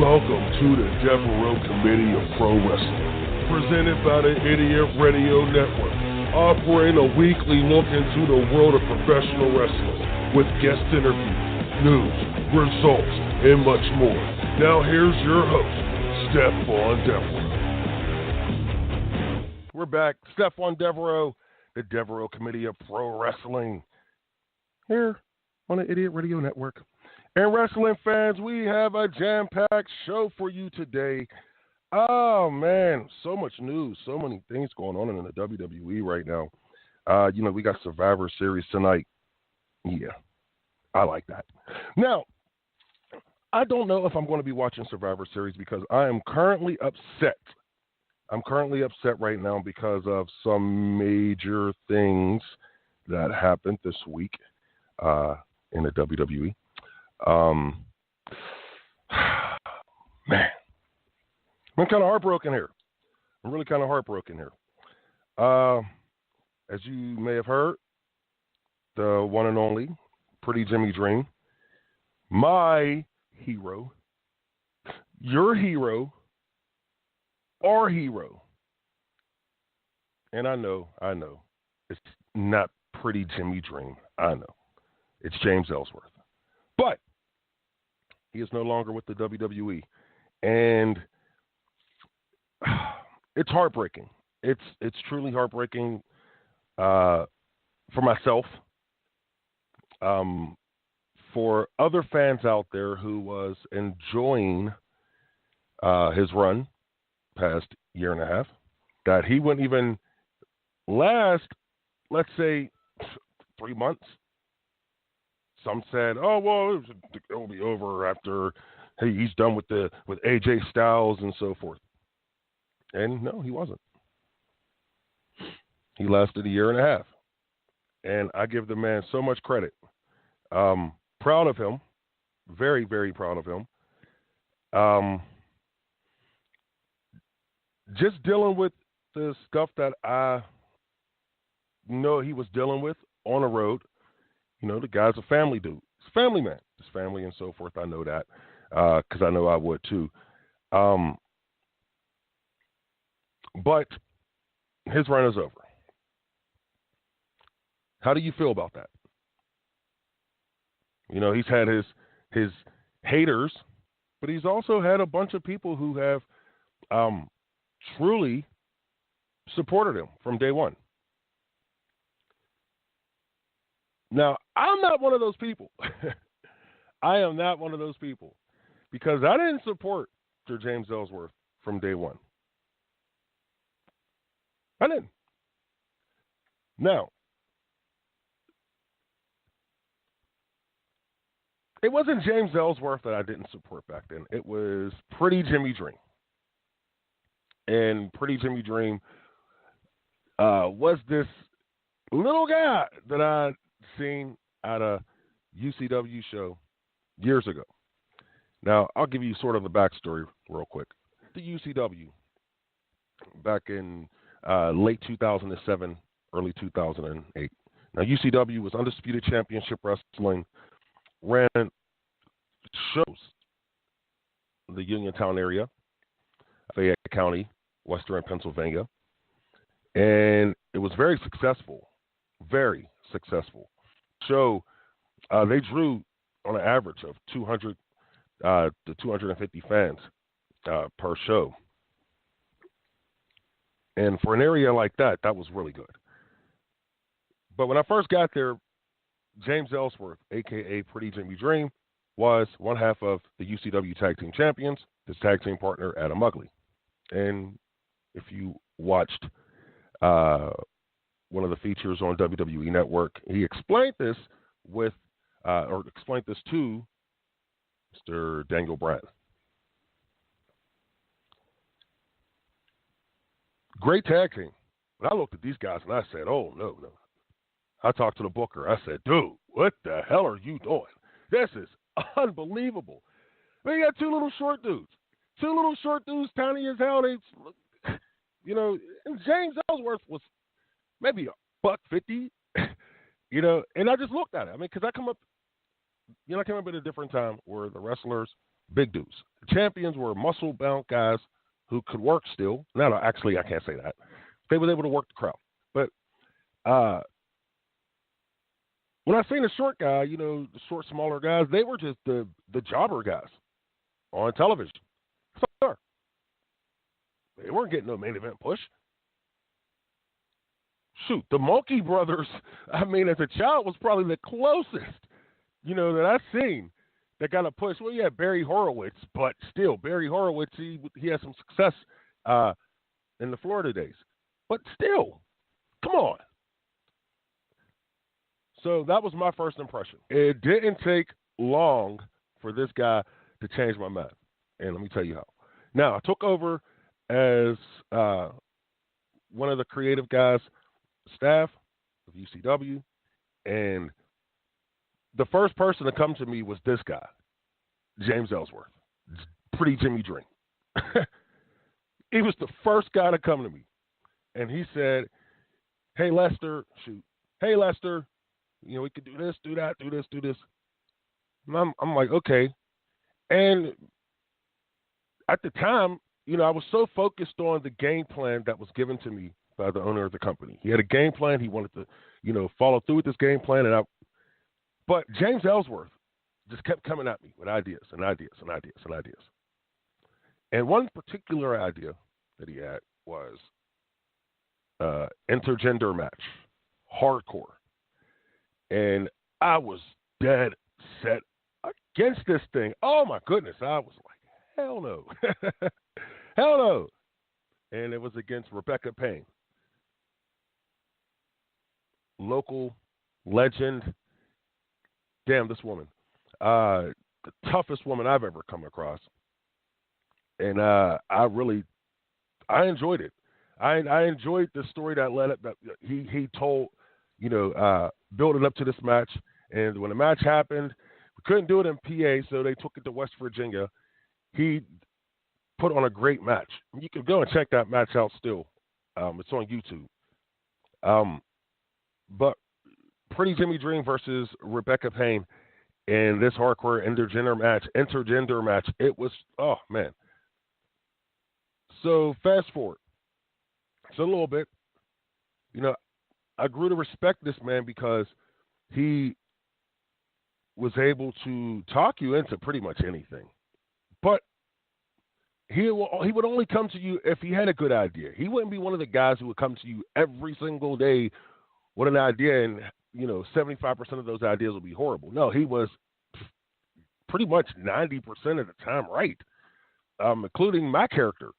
Welcome to the Devereux Committee of Pro Wrestling, presented by the Idiot Radio Network, offering a weekly look into the world of professional wrestling with guest interviews, news, results, and much more. Now here's your host, Stephon Devereux. We're back. Stephon Devereux, the Devereux Committee of Pro Wrestling, here on the Idiot Radio Network. And wrestling fans, we have a jam-packed show for you today. Oh, man, so much news, so many things going on in the WWE right now. We got Survivor Series tonight. Yeah, I like that. Now, I don't know if I'm going to be watching Survivor Series because I am currently upset. I'm currently upset right now because of some major things that happened this week in the WWE. Man, I'm kind of heartbroken here. I'm really kind of heartbroken here. As you may have heard, the one and only Pretty Jimmy Dream, my hero, your hero, our hero, and I know, it's not Pretty Jimmy Dream. I know, it's James Ellsworth, but he is no longer with the WWE, and it's heartbreaking. It's truly heartbreaking for myself, for other fans out there who was enjoying his run past year and a half, that he wouldn't even last, let's say, 3 months. Some said, "Oh well, it'll be over after he's done with AJ Styles and so forth." And no, he wasn't. He lasted a year and a half, and I give the man so much credit. Proud of him, very, very proud of him. Just dealing with the stuff that I know he was dealing with on the road. You know, the guy's a family dude. He's a family man. His family and so forth. I know that because I know I would too. But his run is over. How do you feel about that? You know, he's had his haters, but he's also had a bunch of people who have truly supported him from day one. Now, I'm not one of those people. I am not one of those people because I didn't support Sir James Ellsworth from day one. I didn't. Now, it wasn't James Ellsworth that I didn't support back then. It was Pretty Jimmy Dream. And Pretty Jimmy Dream was this little guy that I seen at a UCW show years ago. Now, I'll give you sort of the backstory real quick. The UCW, back in late 2007, early 2008. Now, UCW was Undisputed Championship Wrestling, ran shows in the Uniontown area, Fayette County, Western Pennsylvania, and it was very successful. Very successful. So they drew on an average of 200 to 250 fans per show. And for an area like that, that was really good. But when I first got there, James Ellsworth, a.k.a. Pretty Jimmy Dream, was one half of the UCW Tag Team Champions, his tag team partner, Adam Ugley. And if you watched one of the features on WWE Network, he explained this to Mr. Daniel Bryan. Great tag team. But I looked at these guys and I said, oh, no. I talked to the booker. I said, dude, what the hell are you doing? This is unbelievable. We got two little short dudes, tiny as hell. And James Ellsworth was maybe $150, and I just looked at it. I mean, because I came up at a different time where the wrestlers big dudes. Champions were muscle-bound guys who could work still. No, actually, I can't say that. They were able to work the crowd. But when I seen the short guy, the short, smaller guys, they were just the jobber guys on television. Sorry. They weren't getting no main event push. Shoot, the Monkey Brothers, as a child, was probably the closest, that I've seen that got a push. Well, you had Barry Horowitz, but still, Barry Horowitz, he had some success in the Florida days. But still, come on. So that was my first impression. It didn't take long for this guy to change my mind. And let me tell you how. Now, I took over as one of the creative guys, staff of UCW, and the first person to come to me was this guy, James Ellsworth, Pretty Jimmy Dream. He was the first guy to come to me, and he said, hey, Lester, we could do this, do that, do this, do this. And I'm like, okay. And at the time, I was so focused on the game plan that was given to me by the owner of the company. He had a game plan. He wanted to, follow through with this game plan. But James Ellsworth just kept coming at me with ideas and ideas and ideas and ideas. And one particular idea that he had was intergender match, hardcore. And I was dead set against this thing. Oh, my goodness. I was like, hell no. Hell no. And it was against Rebecca Payne. Local legend. Damn, this woman. The toughest woman I've ever come across. And I enjoyed it. I enjoyed the story that he told, building up to this match. And when the match happened, we couldn't do it in PA, so they took it to West Virginia. He put on a great match. You can go and check that match out still. It's on YouTube. But Pretty Jimmy Dream versus Rebecca Payne in this hardcore intergender match, it was, oh, man. So fast forward. So a little bit, I grew to respect this man because he was able to talk you into pretty much anything. But he would only come to you if he had a good idea. He wouldn't be one of the guys who would come to you every single day with an idea and, 75% of those ideas would be horrible. No, he was pretty much 90% of the time right, including my character.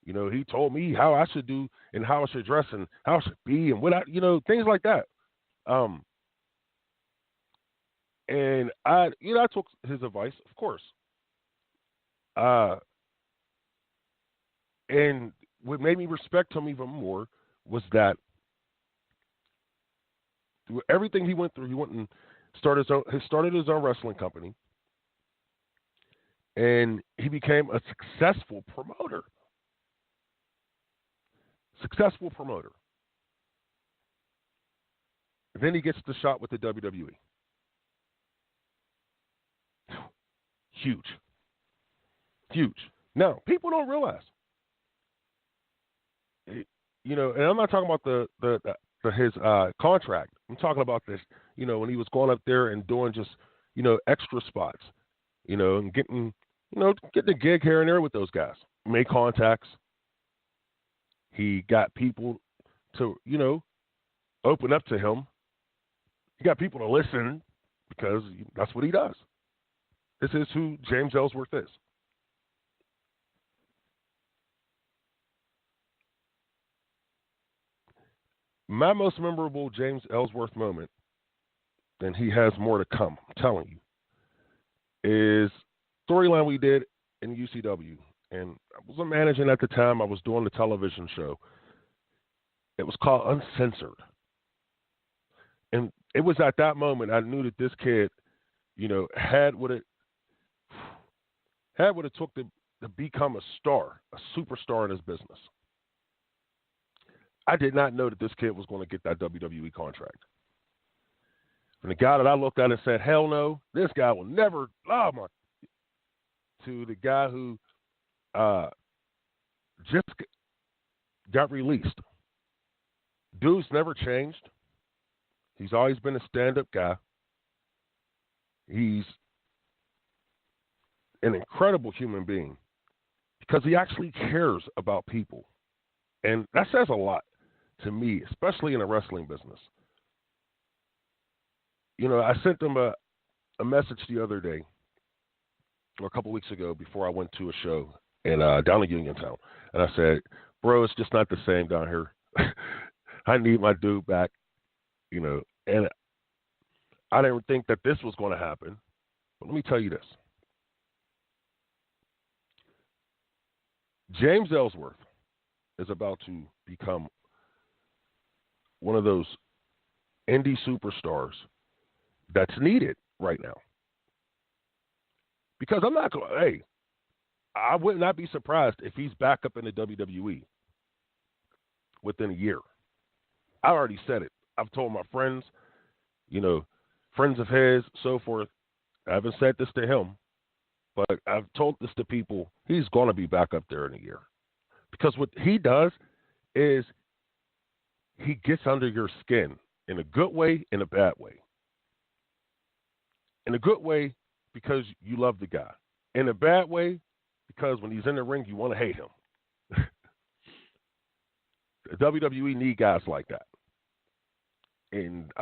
He told me how I should do and how I should dress and how I should be and what things like that. And I took his advice, of course. And what made me respect him even more was that through everything he went through, he went and started his own wrestling company. And he became a successful promoter. Then he gets the shot with the WWE. Huge. Now, people don't realize, and I'm not talking about his contract. I'm talking about this, when he was going up there and doing just, extra spots, and getting a gig here and there with those guys. Made contacts. He got people to, open up to him. He got people to listen because that's what he does. This is who James Ellsworth is. My most memorable James Ellsworth moment, and he has more to come, I'm telling you, is storyline we did in UCW. And I wasn't managing at the time. I was doing the television show. It was called Uncensored. And it was at that moment I knew that this kid, had what it took to become a star, a superstar in his business. I did not know that this kid was going to get that WWE contract. And the guy that I looked at and said, hell no, this guy will never, to the guy who just got released. Dude's never changed. He's always been a stand-up guy. He's an incredible human being because he actually cares about people. And that says a lot to me, especially in the wrestling business. You know, I sent him a message the other day, or a couple weeks ago, before I went to a show down in Uniontown. And I said, bro, it's just not the same down here. I need my dude back, you know. And I didn't think that this was going to happen. But let me tell you this. James Ellsworth is about to become one of those indie superstars that's needed right now. Because I'm not going to, hey, I would not be surprised if he's back up in the WWE within a year. I already said it. I've told my friends, you know, friends of his, so forth. I haven't said this to him, but I've told this to people. He's going to be back up there in a year. Because what he does is he gets under your skin in a good way, in a bad way. In a good way, because you love the guy. In a bad way, because when he's in the ring, you want to hate him. The WWE need guys like that. And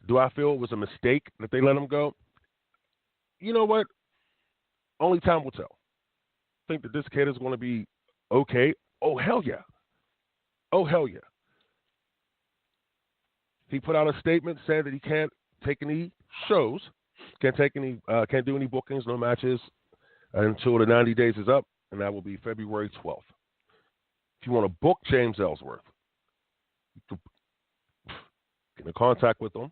do I feel it was a mistake that they let him go? You know what? Only time will tell. I think that this kid is going to be okay. Oh, hell yeah. Oh, hell yeah. He put out a statement saying that he can't take any shows, can't do any bookings, no matches until the 90 days is up, and that will be February 12th. If you want to book James Ellsworth, you can get in contact with him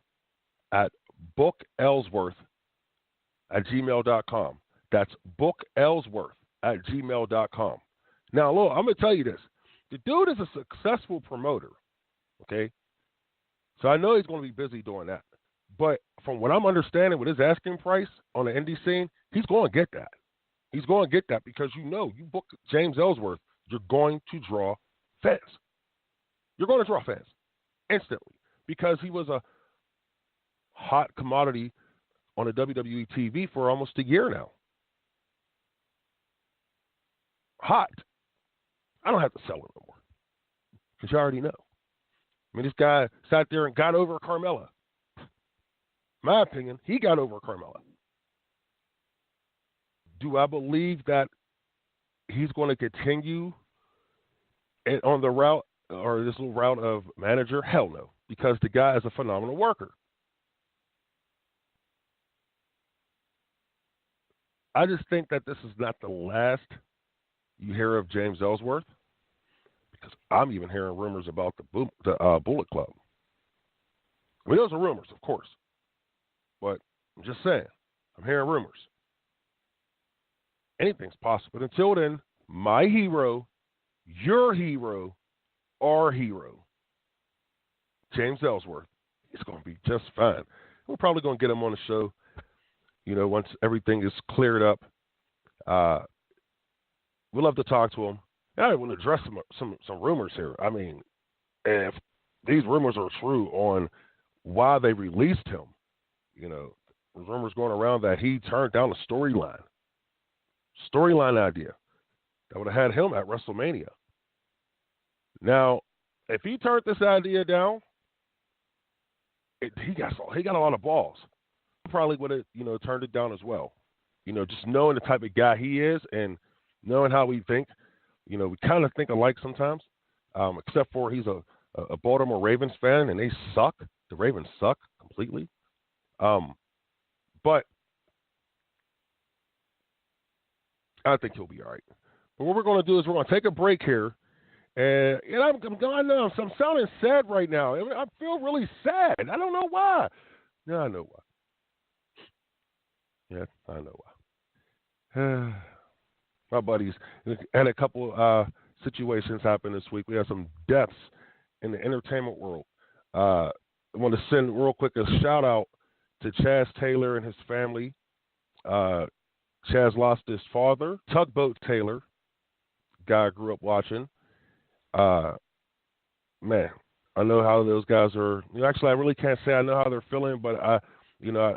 at bookellsworth@gmail.com. That's bookellsworth@gmail.com. Now, look, I'm going to tell you this. The dude is a successful promoter, okay? So I know he's going to be busy doing that. But from what I'm understanding with his asking price on the indie scene, he's going to get that. He's going to get that because you book James Ellsworth, you're going to draw fans. You're going to draw fans instantly because he was a hot commodity on the WWE TV for almost a year now. Hot. I don't have to sell it no more because you already know. I mean, this guy sat there and got over Carmella. My opinion, he got over Carmella. Do I believe that he's going to continue on the route or this little route of manager? Hell no, because the guy is a phenomenal worker. I just think that this is not the last you hear of James Ellsworth, because I'm even hearing rumors about the Bullet Club. I mean, those are rumors, of course, but I'm just saying, I'm hearing rumors. Anything's possible. But until then, my hero, your hero, our hero, James Ellsworth, is going to be just fine. We're probably going to get him on the show, you know, once everything is cleared up. We'd love to talk to him. And I want to address some rumors here. I mean, if these rumors are true on why they released him, you know, there's rumors going around that he turned down a storyline idea that would have had him at WrestleMania. Now, if he turned this idea down, he got a lot of balls. He probably would have, you know, turned it down as well. You know, just knowing the type of guy he is and knowing how we think. You know, we kind of think alike sometimes, except for he's a Baltimore Ravens fan, and they suck. The Ravens suck completely. But I think he'll be all right. But what we're going to do is we're going to take a break here. And I'm sounding sad right now. I mean, I feel really sad. I don't know why. Yeah, I know why. Yeah, I know why. My buddies had a couple situations happen this week. We had some deaths in the entertainment world. I want to send real quick a shout out to Chaz Taylor and his family. Chaz lost his father, Tugboat Taylor, guy I grew up watching. Man, I know how those guys are. Actually, I really can't say I know how they're feeling, but I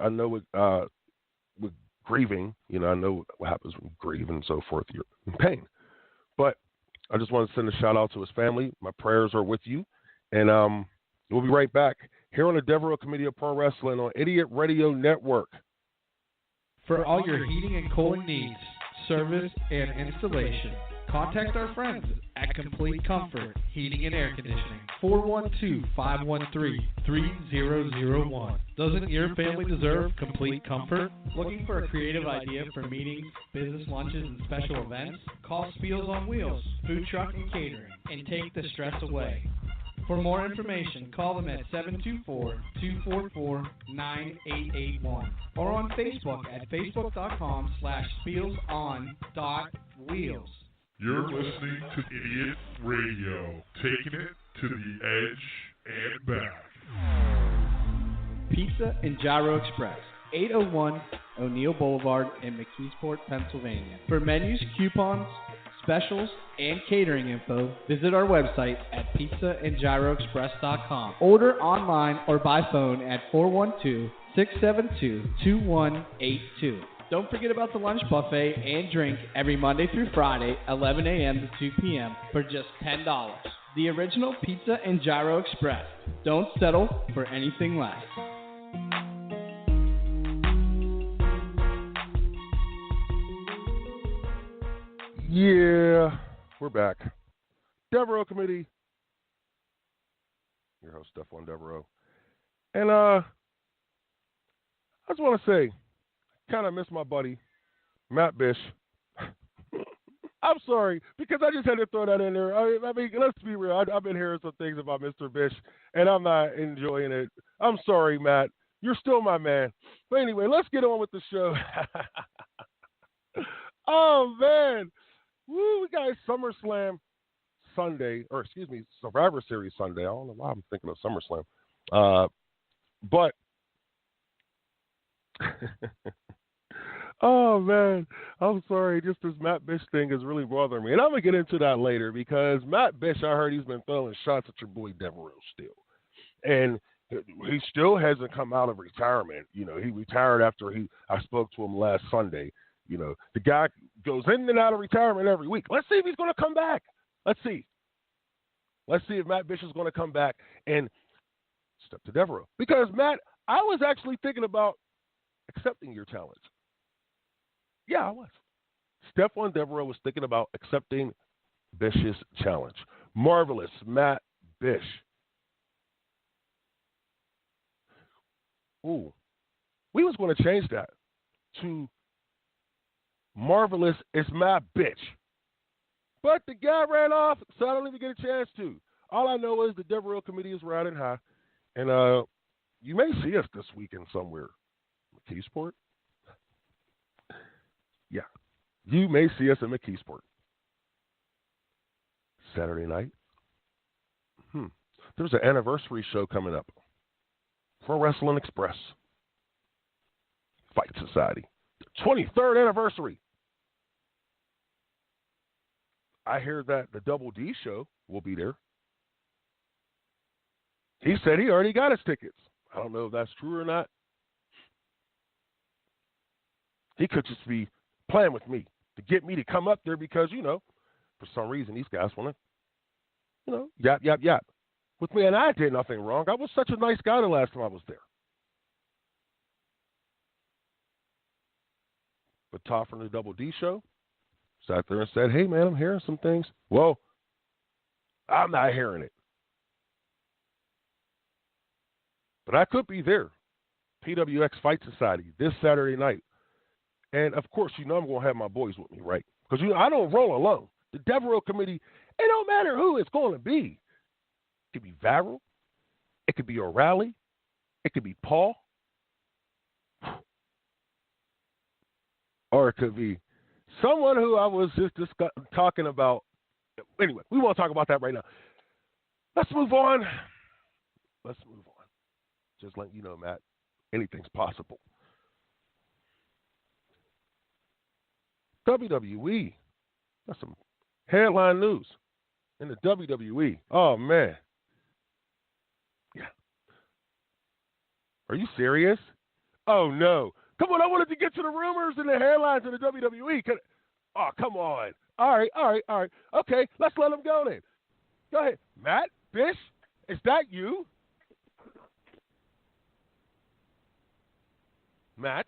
know with grieving, I know what happens when you grieve and so forth. You're in pain. But I just want to send a shout out to his family. My prayers are with you. And we'll be right back here on the Devereux Committee of Pro Wrestling on Idiot Radio Network. For all your heating and cooling needs, service, and installation, contact our friends at Complete Comfort Heating and Air Conditioning, 412-513-3001. Doesn't your family deserve complete comfort? Looking for a creative idea for meetings, business lunches, and special events? Call Spiels on Wheels, Food Truck and Catering, and take the stress away. For more information, call them at 724-244-9881 or on Facebook at facebook.com/spielson.wheels. You're listening to Idiot Radio, taking it to the edge and back. Pizza and Gyro Express, 801 O'Neill Boulevard in McKeesport, Pennsylvania. For menus, coupons, specials, and catering info, visit our website at pizzaandgyroexpress.com. Order online or by phone at 412-672-2182. Don't forget about the lunch buffet and drink every Monday through Friday, 11 a.m. to 2 p.m. for just $10. The original Pizza and Gyro Express. Don't settle for anything less. Yeah, we're back. Devereux Committee. Your host, Stephon Devereux. And I just want to say, kind of miss my buddy, Matt Bish. I'm sorry, because I just had to throw that in there. I mean, let's be real. I've been hearing some things about Mr. Bish, and I'm not enjoying it. I'm sorry, Matt. You're still my man. But anyway, let's get on with the show. Oh, man. Woo, we got SummerSlam Sunday, or excuse me, Survivor Series Sunday. I don't know why I'm thinking of SummerSlam. But, oh, man, I'm sorry. Just this Matt Bish thing is really bothering me. And I'm going to get into that later because Matt Bish, I heard he's been throwing shots at your boy Devereux still. And he still hasn't come out of retirement. He retired after I spoke to him last Sunday. The guy goes in and out of retirement every week. Let's see if he's going to come back. Let's see. Let's see if Matt Bish is going to come back and step to Devereux. Because, Matt, I was actually thinking about accepting your challenge. Yeah, I was. Stephon Devereux was thinking about accepting Bish's challenge. Marvelous Matt Bish. Ooh. We was going to change that to Marvelous is Matt Bitch. But the guy ran off, so I don't even get a chance to. All I know is the Devereux Committee is riding high. And you may see us this weekend somewhere. McKeesport? Yeah. You may see us in McKeesport. Saturday night. There's an anniversary show coming up. Pro Wrestling Express. Fight Society. 23rd anniversary. I hear that the Double D show will be there. He said he already got his tickets. I don't know if that's true or not. He could just be playing with me to get me to come up there because, for some reason these guys want to, yap, yap, yap with me. And I did nothing wrong. I was such a nice guy the last time I was there. But Todd from the Double D show sat there and said, hey, man, I'm hearing some things. Well, I'm not hearing it. But I could be there. PWX Fight Society this Saturday night. And, of course, I'm going to have my boys with me, right? Because, I don't roll alone. The Devereux Committee, it don't matter who it's going to be. It could be Varel. It could be O'Reilly. It could be Paul. Or it could be someone who I was just talking about. Anyway, we won't talk about that right now. Let's move on. Just letting you know, Matt, anything's possible. WWE. That's some headline news in the WWE. Oh, man. Yeah. Are you serious? Oh, no. Come on, I wanted to get to the rumors and the headlines in the WWE. Oh, come on. All right. Okay, let's let them go then. Go ahead. Matt, Bish, is that you? Matt?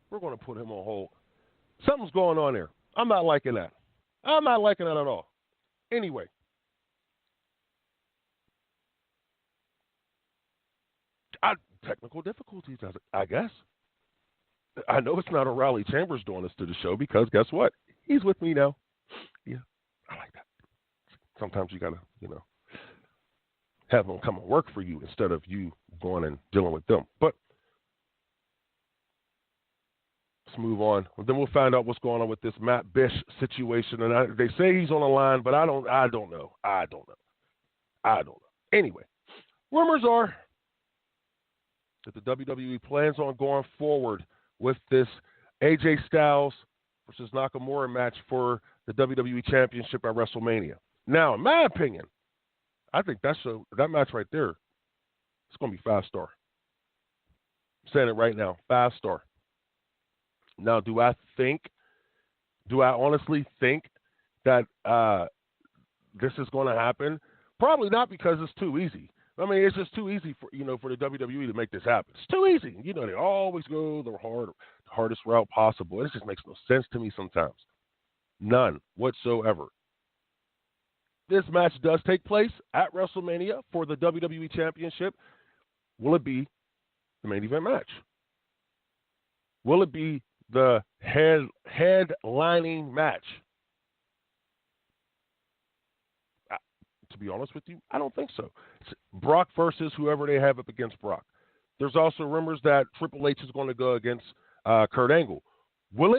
We're going to put him on hold. Something's going on there. I'm not liking that. I'm not liking that at all. Anyway. Technical difficulties, I guess. I know it's not O'Reilly Chambers doing this to the show because guess what? He's with me now. Yeah, I like that. Sometimes you got to, have them come and work for you instead of you going and dealing with them. But let's move on. Then we'll find out what's going on with this Matt Bish situation. And they say he's on the line, but I don't know. Anyway, rumors are that the WWE plans on going forward with this AJ Styles versus Nakamura match for the WWE Championship at WrestleMania. Now, in my opinion, I think that match right there, it's going to be 5-star. I'm saying it right now, 5-star. Now, do I honestly think that this is going to happen? Probably not, because it's too easy. I mean, it's just too easy for the WWE to make this happen. It's too easy. They always go the hardest route possible. It just makes no sense to me sometimes. None whatsoever. This match does take place at WrestleMania for the WWE Championship. Will it be the main event match? Will it be the headlining match? To be honest with you, I don't think so. It's Brock versus whoever they have up against Brock. There's also rumors that Triple H is going to go against Kurt Angle. Will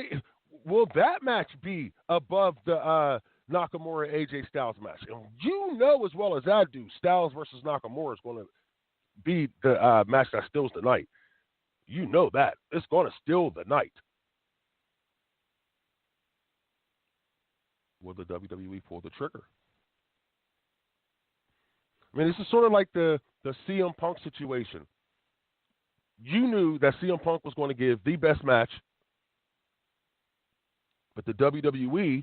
that match be above the Nakamura AJ Styles match? And you know as well as I do, Styles versus Nakamura is going to be the match that steals the night. You know that. It's going to steal the night. Will the WWE pull the trigger? I mean, this is sort of like the CM Punk situation. You knew that CM Punk was going to give the best match, but the WWE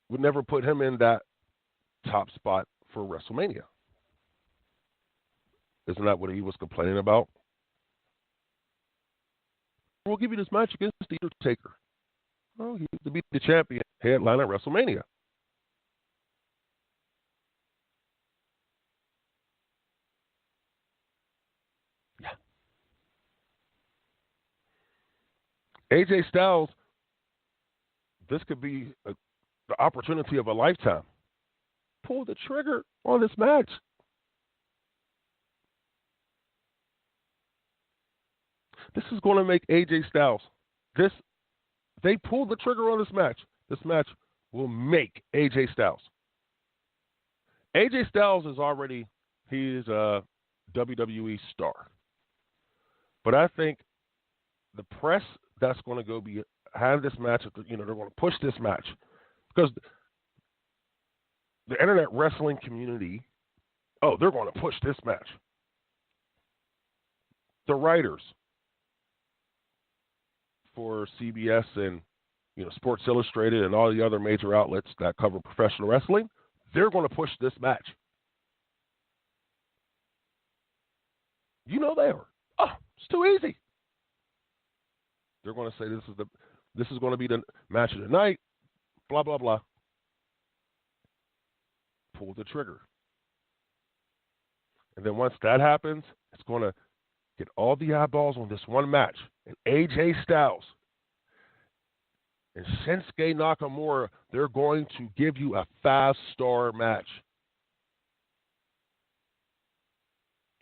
would never put him in that top spot for WrestleMania. Isn't that what he was complaining about? We'll give you this match against the Undertaker. Oh, he used to be the champion, headliner at WrestleMania. Yeah. AJ Styles, this could be the opportunity of a lifetime. Pull the trigger on this match. This is going to make AJ Styles. They pull the trigger on this match. This match will make AJ Styles. AJ Styles is he's a WWE star. But I think the press that's going to go have this match, they're going to push this match because the internet wrestling community, they're going to push this match. The writers for CBS and Sports Illustrated and all the other major outlets that cover professional wrestling, they're going to push this match. They are. Oh, it's too easy. They're going to say this is going to be the match of the night. Blah blah blah. Pull the trigger, and then once that happens, it's going to get all the eyeballs on this one match. And AJ Styles and Shinsuke Nakamura, they're going to give you a 5-star match.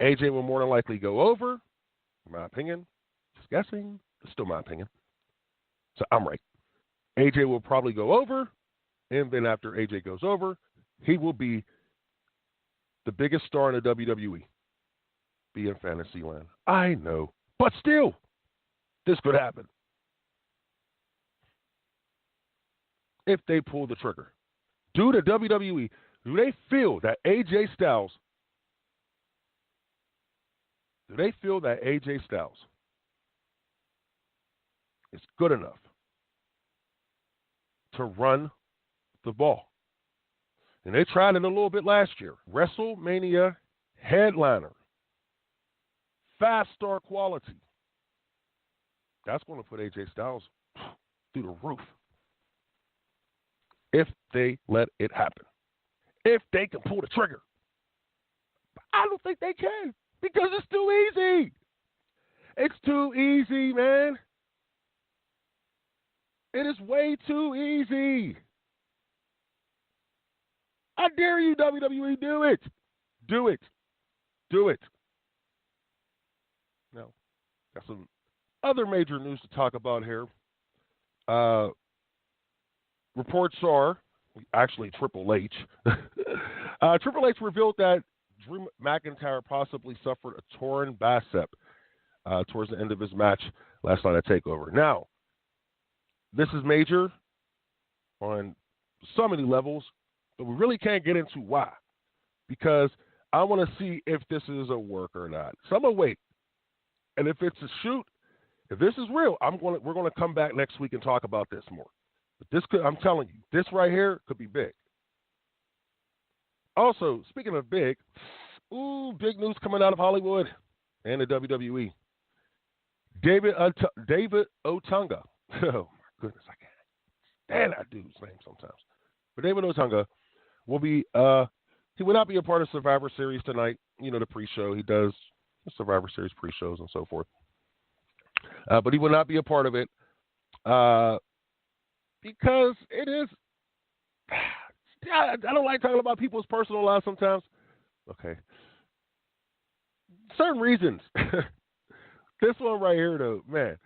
AJ will more than likely go over, in my opinion. Just guessing. It's still my opinion. So I'm right. AJ will probably go over, and then after AJ goes over, he will be the biggest star in the WWE. be in Fantasyland. I know. But still, this could happen. If they pull the trigger. Do the WWE, do they feel that AJ Styles is good enough to run the ball? And they tried it a little bit last year. WrestleMania headliner. Fast star quality. That's going to put AJ Styles through the roof. If they let it happen. If they can pull the trigger. I don't think they can because it's too easy. It's too easy, man. It is way too easy. I dare you, WWE, do it. Do it. Do it. Now, got some other major news to talk about here. Reports are, actually Triple H. Triple H revealed that Drew McIntyre possibly suffered a torn bicep towards the end of his match last night at TakeOver. Now, this is major on so many levels, but we really can't get into why. Because I want to see if this is a work or not. So I'm going to wait. And if it's a shoot, if this is real, we're going to come back next week and talk about this more. But this could, I'm telling you, this right here could be big. Also, speaking of big, big news coming out of Hollywood and the WWE. David Otunga. Oh, my goodness, I can't stand that dude's name sometimes. But David Otunga will be, he will not be a part of Survivor Series tonight. You know, the pre-show. He does the Survivor Series pre-shows and so forth. But he will not be a part of it. Because it is, I don't like talking about people's personal lives sometimes. Okay. Certain reasons. This one right here, though, man.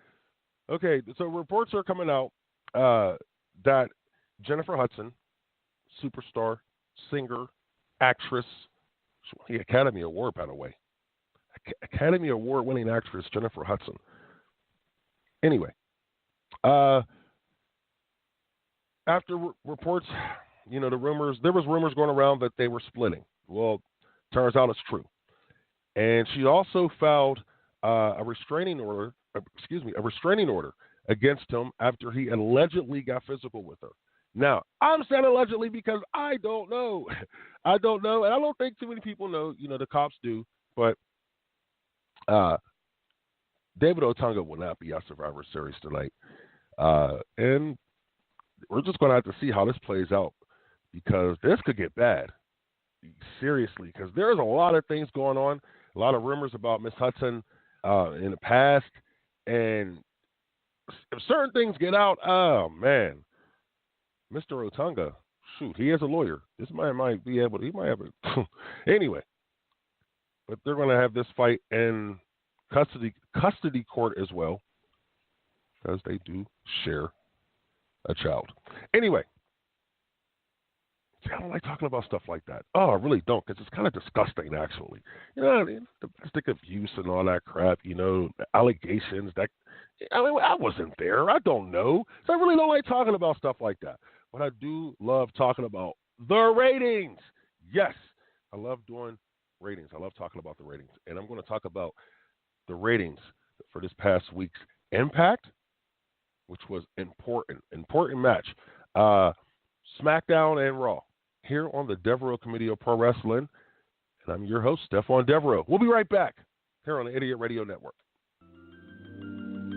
Okay, so reports are coming out that Jennifer Hudson, superstar, singer, actress, she won the Academy Award, by the way. Academy Award-winning actress Jennifer Hudson. Anyway, after reports, you know, there was rumors going around that they were splitting. Well, turns out it's true. And she also filed a restraining order against him after he allegedly got physical with her. Now, I'm saying allegedly because I don't know. I don't know, and I don't think too many people know. You know, the cops do, but David Otunga will not be at Survivor Series tonight. And we're just going to have to see how this plays out because this could get bad. Seriously, because there's a lot of things going on, a lot of rumors about Miss Hudson in the past, and if certain things get out, oh man, Mr. Otunga, shoot, he is a lawyer. This man might be able to, he might have a, anyway, but they're going to have this fight in custody court as well, because they do share a child. Anyway, see, I don't like talking about stuff like that. Oh, I really don't, because it's kind of disgusting, actually. You know, domestic abuse and all that crap, you know, the allegations. That, I mean, I wasn't there. I don't know. So I really don't like talking about stuff like that. But I do love talking about the ratings. Yes, I love doing ratings. I love talking about the ratings. And I'm going to talk about the ratings for this past week's Impact, which was important match. SmackDown and Raw here on the Devereux Committee of Pro Wrestling. And I'm your host, Stephon Devereux. We'll be right back here on the Idiot Radio Network.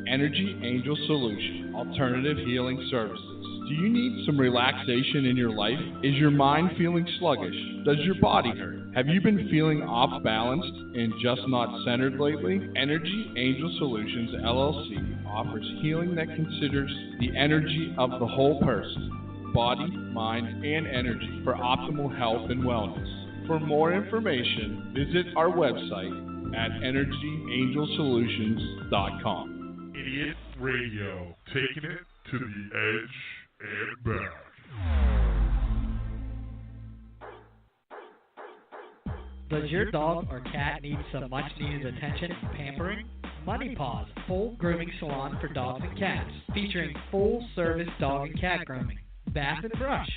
Energy Angel Solution, Alternative Healing Services. Do you need some relaxation in your life? Is your mind feeling sluggish? Does your body hurt? Have you been feeling off balance and just not centered lately? Energy Angel Solutions, LLC, offers healing that considers the energy of the whole person, body, mind, and energy for optimal health and wellness. For more information, visit our website at energyangelsolutions.com. Idiot Radio, taking it to the edge and back. Does your dog or cat need some much-needed attention and pampering? Money Paws, full grooming salon for dogs and cats, featuring full-service dog and cat grooming, bath and brush,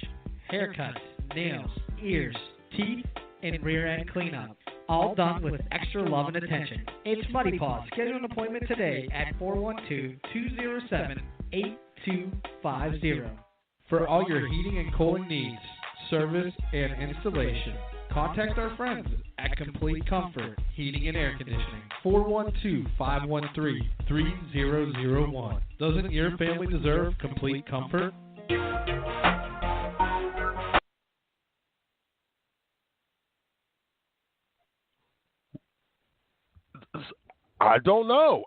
haircuts, nails, ears, teeth, and rear-end cleanup. All done with extra love and attention. It's Money Paws. Schedule an appointment today at 412-207-8250. For all your heating and cooling needs, service, and installation, contact our friends at Complete Comfort Heating and Air Conditioning. 412-513-3001. Doesn't your family deserve complete comfort? I don't know.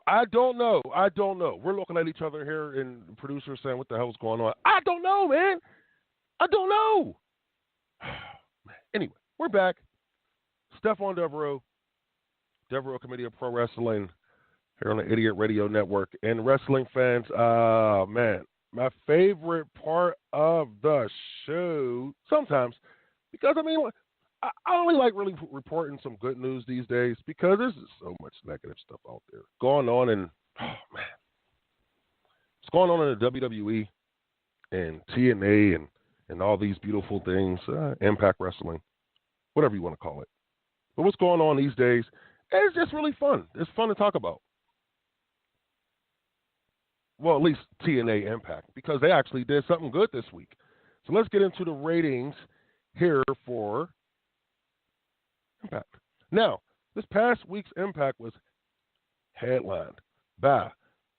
We're looking at each other here, and the producer saying, "What the hell's going on?" I don't know, man. I don't know. Anyway, we're back. Stephon Devereux, Devereux Committee of Pro Wrestling, here on the Idiot Radio Network. And wrestling fans, man, my favorite part of the show sometimes, because I only like really reporting some good news these days, because there's just so much negative stuff out there going on, and what's going on in the WWE and TNA and all these beautiful things, Impact Wrestling, whatever you want to call it. But what's going on these days, it's just really fun. It's fun to talk about. Well, at least TNA Impact, because they actually did something good this week. So let's get into the ratings here for Impact. Now, this past week's Impact was headlined by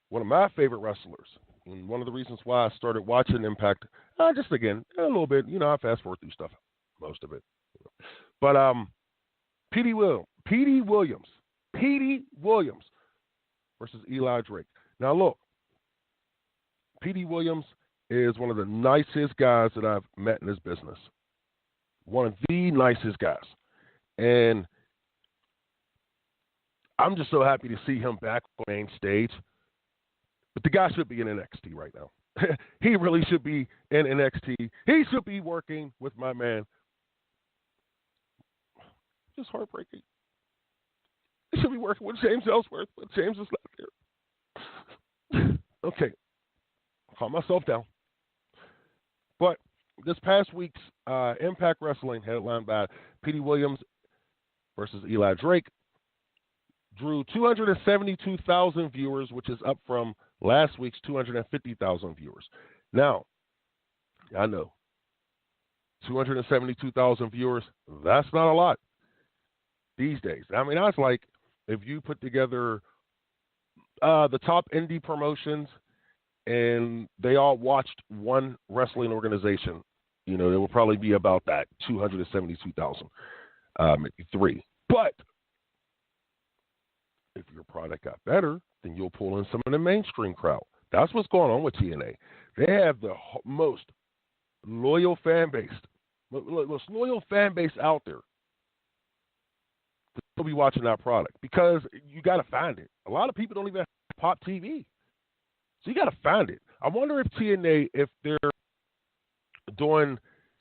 one of my favorite wrestlers. And one of the reasons why I started watching Impact, just again, a little bit, I fast forward through stuff, most of it. But Petey Williams versus Eli Drake. Now, look, Petey Williams is one of the nicest guys that I've met in this business. One of the nicest guys. And I'm just so happy to see him back on the main stage. But the guy should be in NXT right now. He really should be in NXT. He should be working with my man. Just heartbreaking. He should be working with James Ellsworth, but James is not there. Okay. Calm myself down. But this past week's Impact Wrestling, headlined by Petey Williams versus Eli Drake, drew 272,000 viewers, which is up from last week's 250,000 viewers. Now, I know, 272,000 viewers, that's not a lot these days. That's like if you put together the top indie promotions and they all watched one wrestling organization, there will probably be about that, 272,000, maybe three. But if your product got better, then you'll pull in some of the mainstream crowd. That's what's going on with TNA. They have the most loyal fan base out there. They'll be watching our product because you got to find it. A lot of people don't even have Pop TV, so you got to find it. I wonder if TNA, if they're doing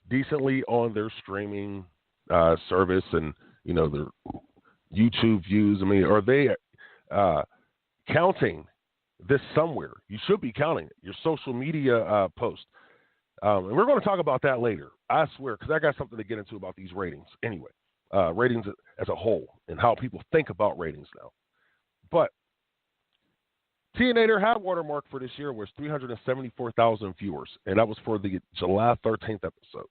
decently on their streaming service and their YouTube views. Are they counting this somewhere? You should be counting it. Your social media post. And we're going to talk about that later, I swear, because I got something to get into about these ratings anyway. Ratings as a whole and how people think about ratings now. But TNA, their high water mark for this year was 374,000 viewers, and that was for the July 13th episode.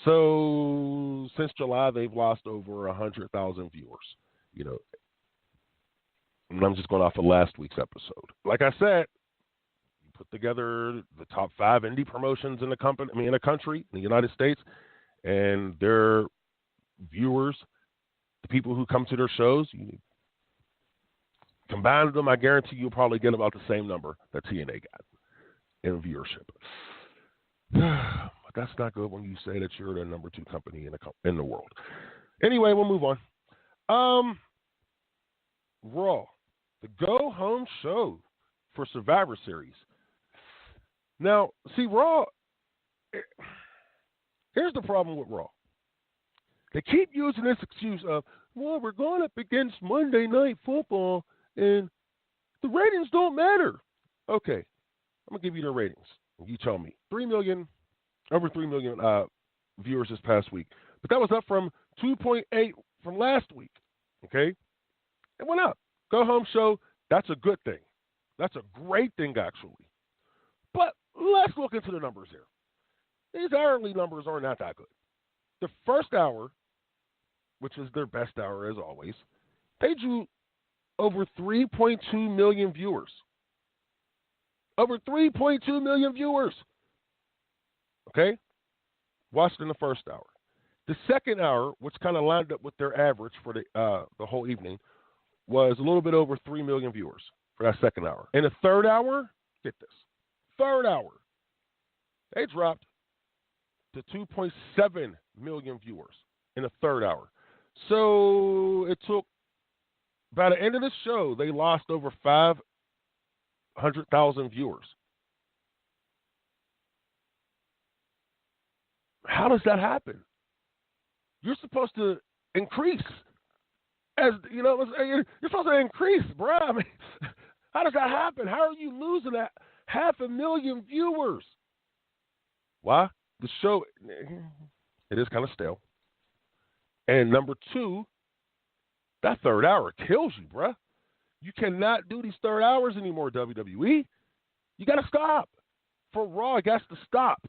So since July, they've lost over 100,000 viewers. And I'm just going off of last week's episode. Like I said, you put together the top 5 indie promotions in the country, in the United States, and their viewers, the people who come to their shows, you combine them, I guarantee you'll probably get about the same number that TNA got in viewership. But that's not good when you say that you're the number 2 company in the world. Anyway, we'll move on. Raw, the go-home show for Survivor Series. Now, see, Raw, here's the problem with Raw. They keep using this excuse of, well, we're going up against Monday Night Football, and the ratings don't matter. Okay, I'm going to give you the ratings. You tell me. Over 3 million viewers this past week. But that was up from 2.8 from last week. Okay? It went up. Go home show, that's a good thing. That's a great thing, actually. But let's look into the numbers here. These hourly numbers are not that good. The first hour, which is their best hour as always, they drew over 3.2 million viewers. Over 3.2 million viewers. Okay? Watched in the first hour. The second hour, which kind of lined up with their average for the whole evening, was a little bit over 3 million viewers for that second hour. In the third hour, get this, third hour, they dropped to 2.7 million viewers in the third hour. So it took, by the end of the show, they lost over 500,000 viewers. How does that happen? You're supposed to increase. As you know, you're supposed to increase, bro. I mean, how does that happen? How are you losing that 500,000 viewers? Why? The show, it is kind of stale. And number two, that third hour kills you, bro. You cannot do these third hours anymore, WWE. You got to stop. For Raw, it has to stop.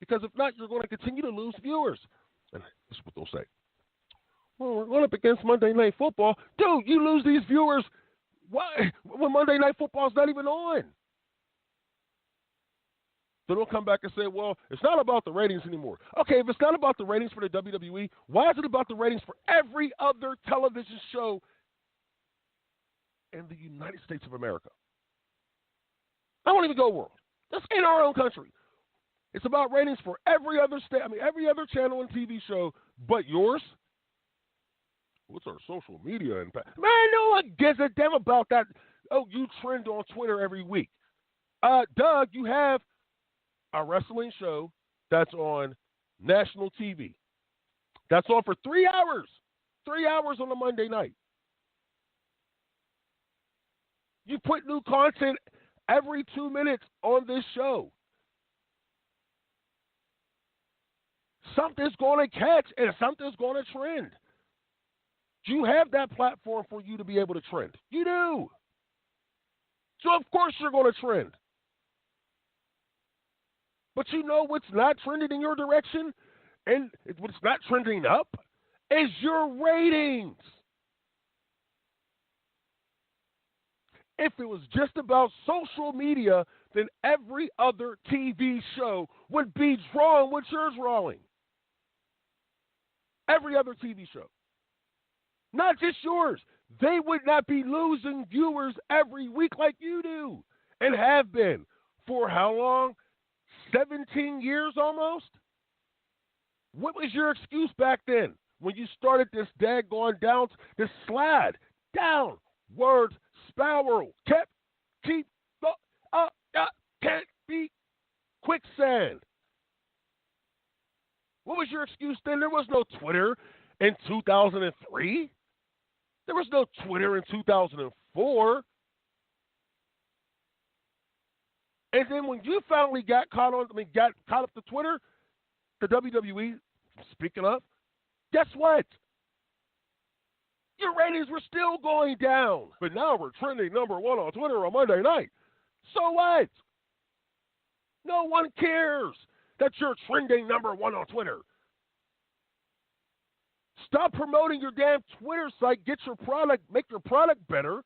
Because if not, you're going to continue to lose viewers. And this is what they'll say. Well, we're going up against Monday Night Football. Dude, you lose these viewers. Why? When Monday Night Football's not even on. So they'll come back and say, well, it's not about the ratings anymore. Okay, if it's not about the ratings for the WWE, why is it about the ratings for every other television show in the United States of America? I won't even go world. Just in our own country. It's about ratings for every other every other channel and TV show but yours. What's our social media impact? Man, no one gives a damn about that. Oh, you trend on Twitter every week. Doug, you have a wrestling show that's on national TV. That's on for 3 hours. 3 hours on a Monday night. You put new content every 2 minutes on this show. Something's going to catch and something's going to trend. You have that platform for you to be able to trend. You do. So, of course, you're going to trend. But you know what's not trending in your direction and what's not trending up is your ratings. If it was just about social media, then every other TV show would be drawing what you're drawing. Every other TV show. Not just yours. They would not be losing viewers every week like you do and have been. For how long? 17 years almost? What was your excuse back then when you started this daggone down, this slide, downward spiral, can't be quicksand? What was your excuse then? There was no Twitter in 2003. There was no Twitter in 2004. And then when you finally got caught up to Twitter, the WWE, speaking of, guess what? Your ratings were still going down. But now we're trending number one on Twitter on Monday night. So what? No one cares that you're trending number one on Twitter. Stop promoting your damn Twitter site. Get your product, make your product better.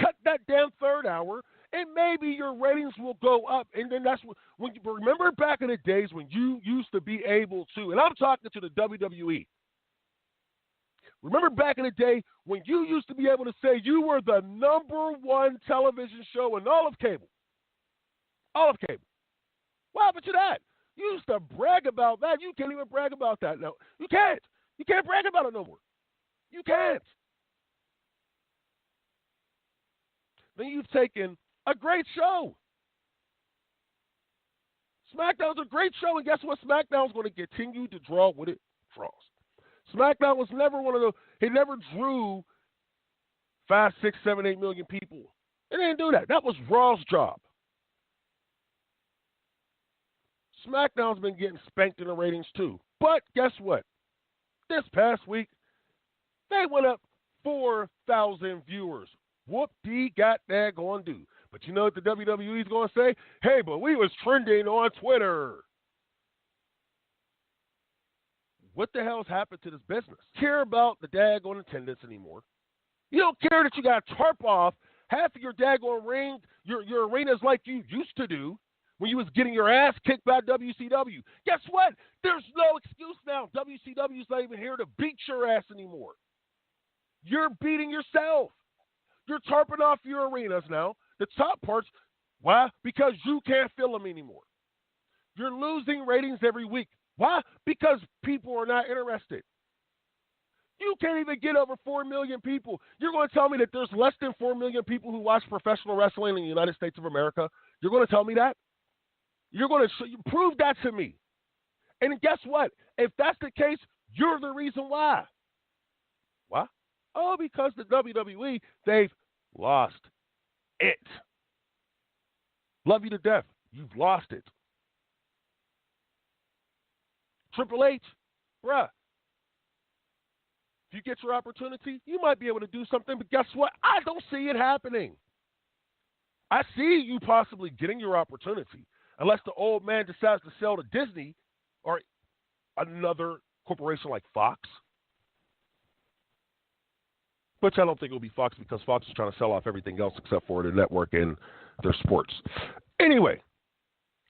Cut that damn third hour, and maybe your ratings will go up. And then that's when you remember back in the days when you used to be able to, and I'm talking to the WWE. Remember back in the day when you used to be able to say you were the number one television show in all of cable. All of cable. What happened to that? You used to brag about that. You can't even brag about that now. You can't. You can't brag about it no more. You can't. Then you've taken a great show. SmackDown's a great show, and guess what? SmackDown's going to continue to draw what it draws. SmackDown was never one of those. He never drew 5, 6, 7, 8 million people. It didn't do that. That was Raw's job. SmackDown's been getting spanked in the ratings too. But guess what? This past week, they went up 4,000 viewers. Whoop-dee-got-daggone do. But you know what the WWE's going to say? Hey, but we was trending on Twitter. What the hell's happened to this business? Care about the daggone attendance anymore. You don't care that you got to tarp off half of your daggone ring, your arenas like you used to do when you was getting your ass kicked by WCW. Guess what? There's no excuse now. WCW's not even here to beat your ass anymore. You're beating yourself. You're tarping off your arenas now. The top parts, why? Because you can't fill them anymore. You're losing ratings every week. Why? Because people are not interested. You can't even get over 4 million people. You're going to tell me that there's less than 4 million people who watch professional wrestling in the United States of America? You're going to tell me that? You're going to prove that to me. And guess what? If that's the case, you're the reason why. Why? Oh, because the WWE, they've lost it. Love you to death. You've lost it. Triple H, bruh. If you get your opportunity, you might be able to do something, but guess what? I don't see it happening. I see you possibly getting your opportunity, unless the old man decides to sell to Disney or another corporation like Fox. Which I don't think it will be Fox because Fox is trying to sell off everything else except for their network and their sports. Anyway,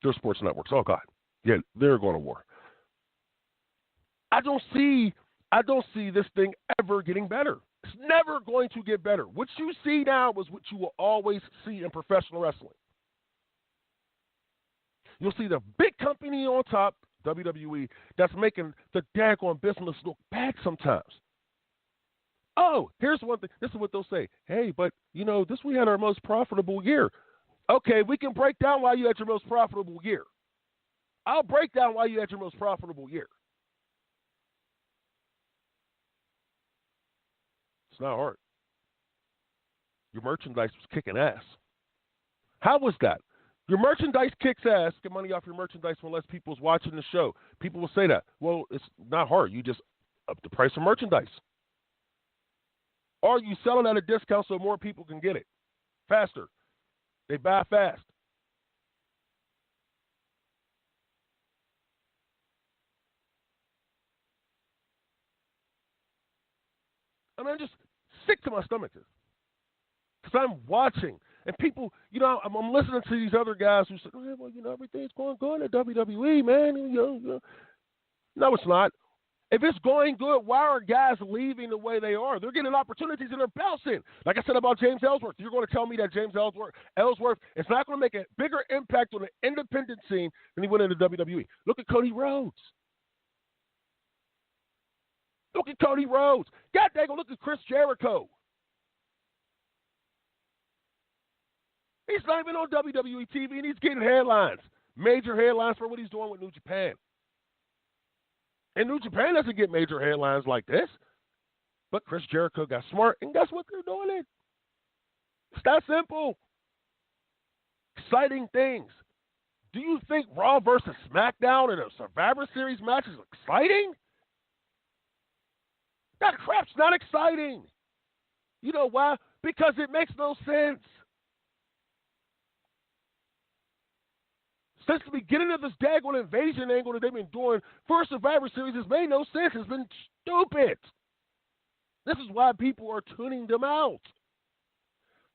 their sports networks. Oh, God. Yeah, they're going to war. I don't see this thing ever getting better. It's never going to get better. What you see now is what you will always see in professional wrestling. You'll see the big company on top, WWE, that's making the daggone business look bad sometimes. Oh, here's one thing. This is what they'll say. Hey, but, we had our most profitable year. Okay, we can break down why you had your most profitable year. I'll break down why you had your most profitable year. It's not hard. Your merchandise was kicking ass. How was that? Your merchandise kicks ass. Get money off your merchandise when less people's watching the show. People will say that. Well, it's not hard. You just up the price of merchandise. Or you sell it at a discount so more people can get it faster. They buy fast. I'm just sick to my stomach because I'm watching. And people, I'm listening to these other guys who say, well, everything's going good at WWE, man. No, it's not. If it's going good, why are guys leaving the way they are? They're getting opportunities and they're bouncing. Like I said about James Ellsworth, you're going to tell me that James Ellsworth is not going to make a bigger impact on the independent scene than he went into WWE. Look at Cody Rhodes. Look at Cody Rhodes. God dang it, look at Chris Jericho. He's not even on WWE TV, and he's getting headlines. Major headlines for what he's doing with New Japan. And New Japan doesn't get major headlines like this. But Chris Jericho got smart, and guess what they're doing it? It's that simple. Exciting things. Do you think Raw versus SmackDown in a Survivor Series match is exciting? That crap's not exciting. You know why? Because it makes no sense. Since the beginning of this daggone invasion angle that they've been doing for Survivor Series, it's made no sense. It's been stupid. This is why people are tuning them out.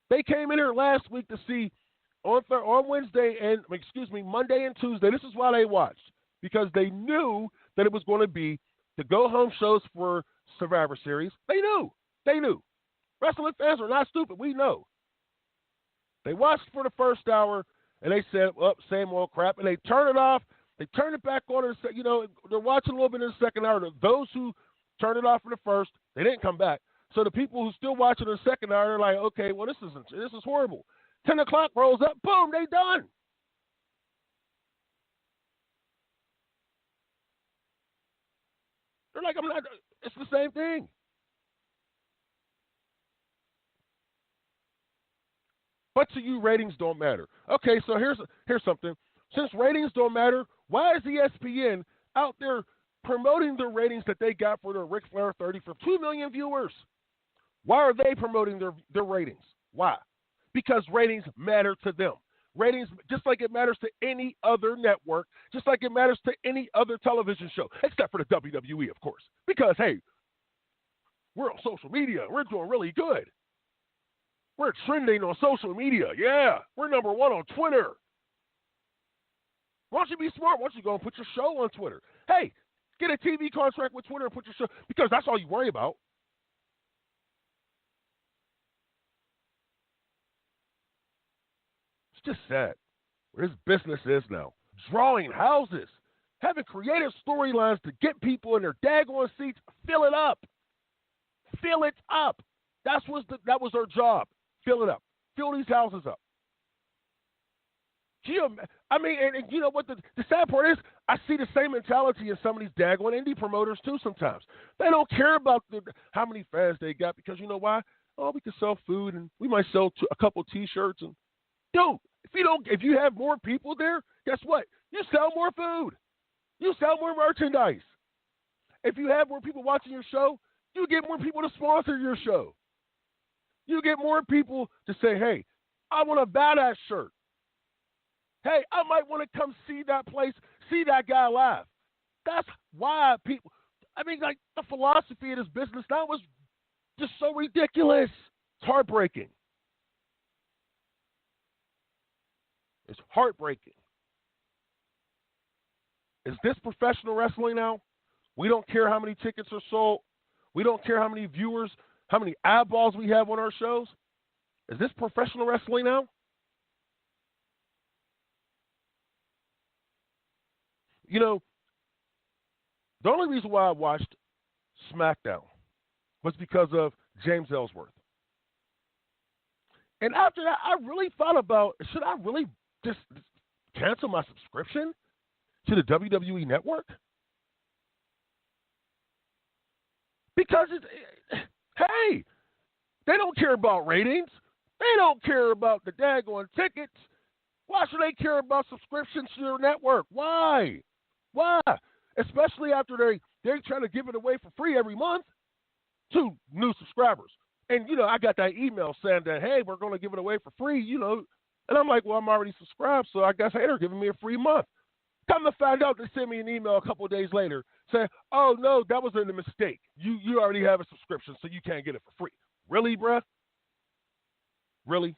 They came in here last week to see on Monday and Tuesday. This is why they watched. Because they knew that it was going to be the go-home shows for Survivor Series. They knew. Wrestling fans are not stupid. We know. They watched for the first hour, and they said, same old crap. And they turn it off. They turn it back on. They're watching a little bit in the second hour. Those who turned it off for the first, they didn't come back. So the people who still watching in the second hour, they're like, okay, well, this is horrible. 10 o'clock rolls up. Boom, they done. They're like, It's the same thing. But to you, ratings don't matter. Okay, so here's something. Since ratings don't matter, why is ESPN out there promoting the ratings that they got for their Ric Flair 30 for 2 million viewers? Why are they promoting their ratings? Why? Because ratings matter to them. Ratings, just like it matters to any other network, just like it matters to any other television show, except for the WWE, of course. Because, hey, we're on social media. We're doing really good. We're trending on social media. Yeah, we're number one on Twitter. Why don't you be smart? Why don't you go and put your show on Twitter? Hey, get a TV contract with Twitter and put your show, because that's all you worry about. It's just sad where this business is now. Drawing houses, having creative storylines to get people in their daggone seats. Fill it up. Fill it up. That was our job. Fill it up. Fill these houses up. I mean, and you know what the sad part is? I see the same mentality in some of these daggone indie promoters too sometimes. They don't care about how many fans they got, because you know why? Oh, we can sell food and we might sell a couple T-shirts. And dude, if you have more people there, guess what? You sell more food. You sell more merchandise. If you have more people watching your show, you get more people to sponsor your show. You get more people to say, hey, I want to buy that shirt. Hey, I might want to come see that place, see that guy live. That's why people, I mean, like, the philosophy of this business now was just so ridiculous. It's heartbreaking. It's heartbreaking. Is this professional wrestling now? We don't care how many tickets are sold. We don't care how many viewers, how many eyeballs we have on our shows. Is this professional wrestling now? You know, the only reason why I watched SmackDown was because of James Ellsworth. And after that, I really thought about, should I really just cancel my subscription to the WWE Network? Because, hey, they don't care about ratings. They don't care about the daggone tickets. Why should they care about subscriptions to their network? Why? Why? Especially after they're trying to give it away for free every month to new subscribers. And, you know, I got that email saying that, hey, we're going to give it away for free, you know. And I'm like, well, I'm already subscribed, so I guess, hey, they're giving me a free month. Come to find out, they sent me an email a couple of days later saying, oh, no, that was a mistake. You already have a subscription, so you can't get it for free. Really, bruh? Really?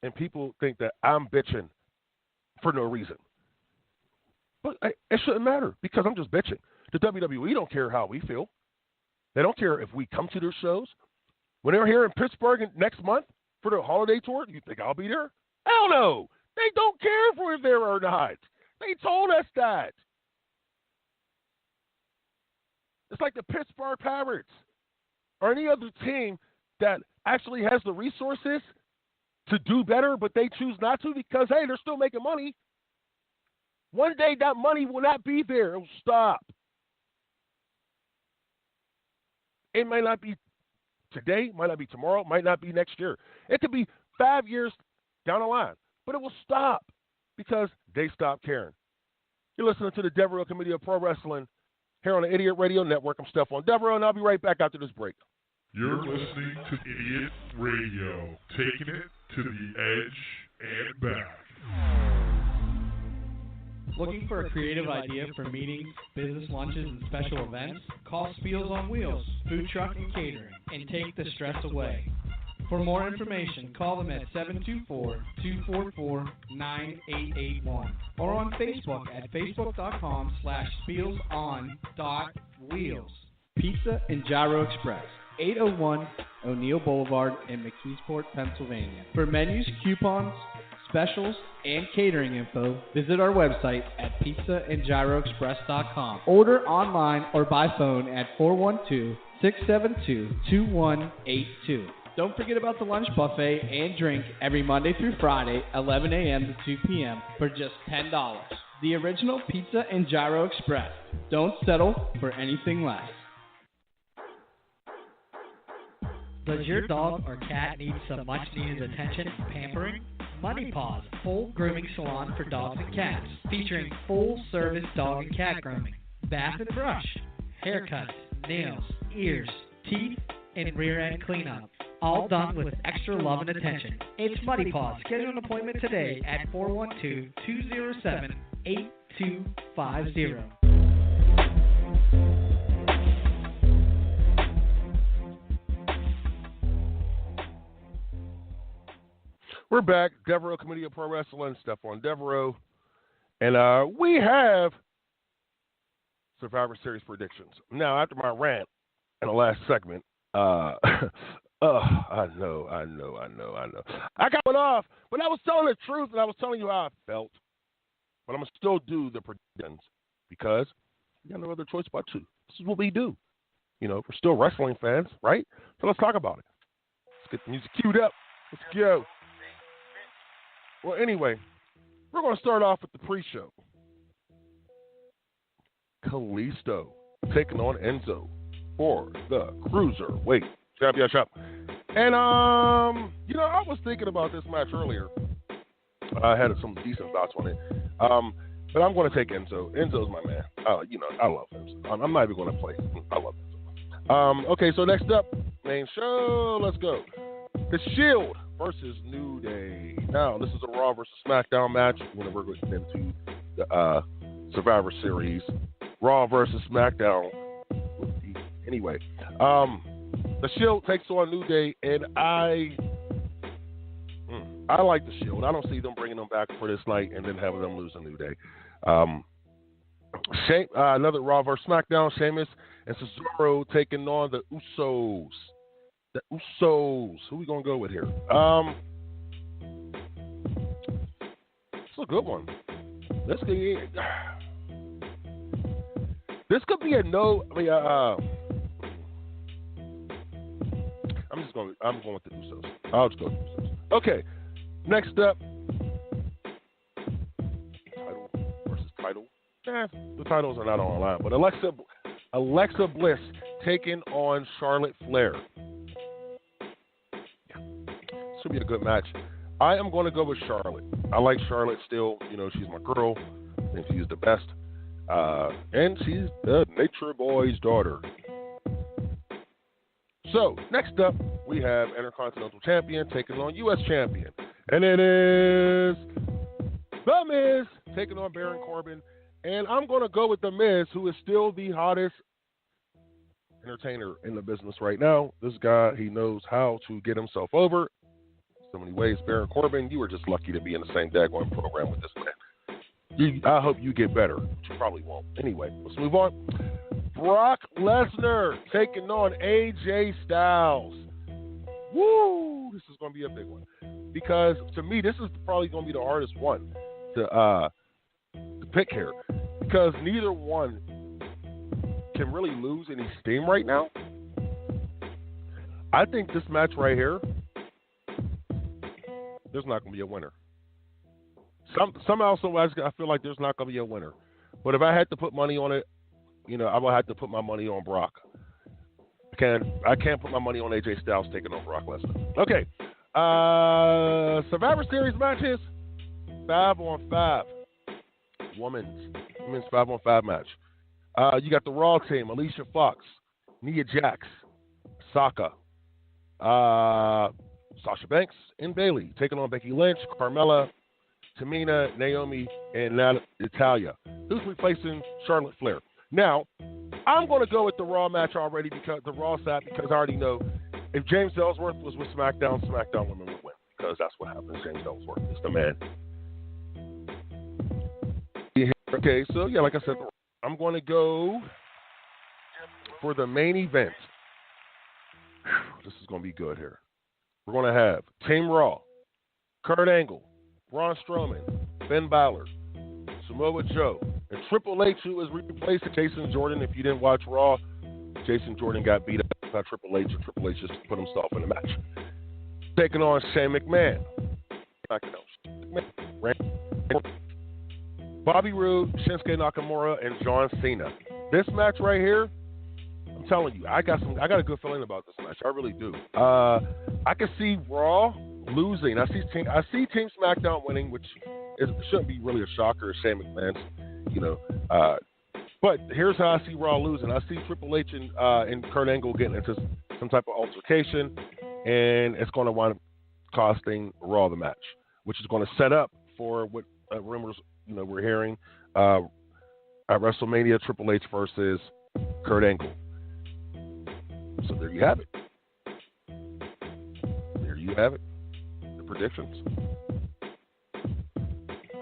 And people think that I'm bitching for no reason. But it shouldn't matter, because I'm just bitching. The WWE don't care how we feel. They don't care if we come to their shows. When they're here in Pittsburgh next month for their holiday tour, do you think I'll be there? Hell no. They don't care if we're there or not. They told us that. It's like the Pittsburgh Pirates or any other team that actually has the resources to do better, but they choose not to because, hey, they're still making money. One day that money will not be there. It will stop. It might not be today, might not be tomorrow, might not be next year. It could be 5 years down the line, but it will stop because they stop caring. You're listening to the Devereux Committee of Pro Wrestling here on the Idiot Radio Network. I'm Stephon Devereux, and I'll be right back after this break. You're listening to Idiot Radio, taking it to the edge and back. Looking for a creative idea for meetings, business lunches, and special events? Call Spiels on Wheels, Food Truck and Catering, and take the stress away. For more information, call them at 724-244-9881 or on Facebook at facebook.com/spielson.wheels. Pizza and Gyro Express, 801 O'Neill Boulevard in McKeesport, Pennsylvania. For menus, coupons, specials, and catering info, visit our website at pizzaandgyroexpress.com. Order online or by phone at 412-672-2182. Don't forget about the lunch buffet and drink every Monday through Friday, 11 a.m. to 2 p.m. for just $10. The original Pizza and Gyro Express. Don't settle for anything less. Does your dog or cat need some much-needed attention and pampering? Money Paws, full grooming salon for dogs and cats, featuring full-service dog and cat grooming, bath and brush, haircuts, nails, ears, teeth, and rear-end cleanup. All done with extra love and attention. It's Money Paws. Schedule an appointment today at 412-207-8250. We're back. Devereux Committee of Pro Wrestling, Stephon Devereux. And we have Survivor Series predictions. Now, after my rant in the last segment, I know. I got one off, but I was telling the truth, and I was telling you how I felt. But I'm going to still do the predictions because we got no other choice but to. This is what we do. You know, we're still wrestling fans, right? So let's talk about it. Let's get the music queued up. Let's go. Well, anyway, we're going to start off with the pre-show. Kalisto taking on Enzo for the Cruiserweight Championship. And, I was thinking about this match earlier. I had some decent thoughts on it. But I'm going to take Enzo. Enzo's my man. I love Enzo. I'm not even going to play. I love Enzo. Okay, so next up, main show. Let's go. The Shield versus New Day. Now, this is a Raw versus SmackDown match. We're going to get into the Survivor Series. Raw versus SmackDown. Anyway, the Shield takes on New Day, and I like the Shield. I don't see them bringing them back for this night and then having them lose a New Day. Another Raw versus SmackDown. Sheamus and Cesaro taking on the Usos. The Usos. Who we gonna go with here? It's a good one. This could be a no. I'm going with the Usos. I'll just go with the Usos. Okay. Next up, title versus title. The titles are not on line, but Alexa Bliss taking on Charlotte Flair. This should be a good match. I am going to go with Charlotte. I like Charlotte still. You know, she's my girl, and she's the best. And she's the Nature Boy's daughter. So, next up, we have Intercontinental Champion taking on U.S. Champion. And it is The Miz taking on Baron Corbin. And I'm going to go with The Miz, who is still the hottest entertainer in the business right now. This guy, he knows how to get himself over. So many ways. Baron Corbin, you were just lucky to be in the same daggone program with this man. I hope you get better, but you probably won't. Anyway, let's move on. Brock Lesnar taking on AJ Styles. Woo! This is going to be a big one. Because, to me, this is probably going to be the hardest one to pick here. Because neither one can really lose any steam right now. I think this match right here, there's not going to be a winner. Somehow, I feel like there's not going to be a winner. But if I had to put money on it, I would have to put my money on Brock. I can't put my money on AJ Styles taking on Brock Lesnar. Okay. Survivor Series matches, 5-on-5. Women's 5-on-5 match. You got the Raw team, Alicia Fox, Nia Jax, Sasha Banks, and Bayley taking on Becky Lynch, Carmella, Tamina, Naomi, and Natalya. Who's replacing Charlotte Flair? Now, I'm going to go with the Raw match already, because the Raw side, because I already know if James Ellsworth was with SmackDown women would win, because that's what happens. James Ellsworth is the man. Okay, so yeah, like I said, I'm going to go for the main event. This is going to be good here. We're going to have Team Raw, Kurt Angle, Braun Strowman, Finn Balor, Samoa Joe, and Triple H, who is replacing Jason Jordan. If you didn't watch Raw, Jason Jordan got beat up by Triple H, and Triple H just put himself in the match. taking on Shane McMahon. Bobby Roode, Shinsuke Nakamura, and John Cena. This match right here, I'm telling you, I got a good feeling about this match. I really do. I can see Raw losing. I see Team SmackDown winning, which shouldn't be really a shocker. Shane McMahon's, but here's how I see Raw losing. I see Triple H and Kurt Angle getting into some type of altercation, and it's going to wind up costing Raw the match, which is going to set up for what rumors we're hearing at WrestleMania, Triple H versus Kurt Angle. So there you have it. The predictions.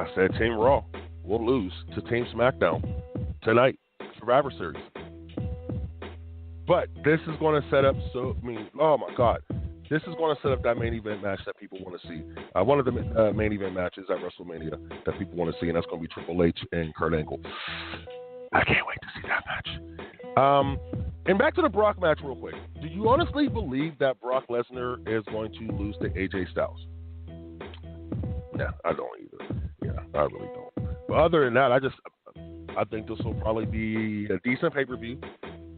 I said Team Raw will lose to Team SmackDown tonight, Survivor Series. But this is going to set up, oh my God. This is going to set up that main event match that people want to see. One of the main event matches at WrestleMania that people want to see, and that's going to be Triple H and Kurt Angle. I can't wait to see that match. And back to the Brock match real quick. Do you honestly believe that Brock Lesnar is going to lose to AJ Styles? No, I don't either. Yeah, I really don't. But other than that, I think this will probably be a decent pay-per-view.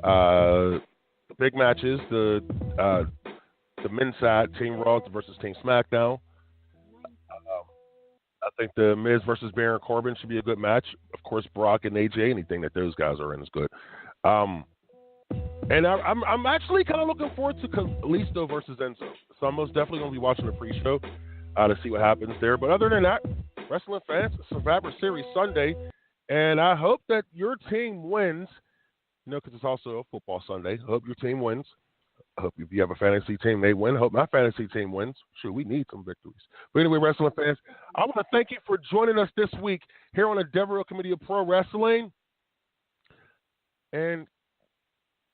The big matches, the men's side, Team Raw versus Team SmackDown. I think the Miz versus Baron Corbin should be a good match. Of course, Brock and AJ, anything that those guys are in is good. And I'm actually kind of looking forward to Kalisto versus Enzo. So I'm most definitely going to be watching the pre-show to see what happens there. But other than that, wrestling fans, Survivor Series Sunday. And I hope that your team wins, because it's also a football Sunday. I hope your team wins. I hope if you have a fantasy team, they win. I hope my fantasy team wins. Sure, we need some victories. But anyway, wrestling fans, I want to thank you for joining us this week here on the Devereux Committee of Pro Wrestling. And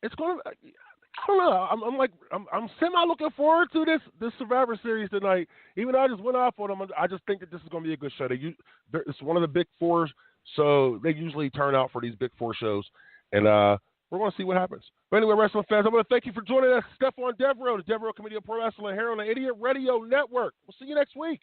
it's going to, I don't know, I'm semi looking forward to this Survivor Series tonight. Even though I just went off on them, I just think that this is going to be a good show. It's one of the big fours, so they usually turn out for these big four shows. And we're going to see what happens. But anyway, wrestling fans, I want to thank you for joining us. Stephon Devereux, the Devereux Committee of Pro Wrestling here on the Idiot Radio Network. We'll see you next week.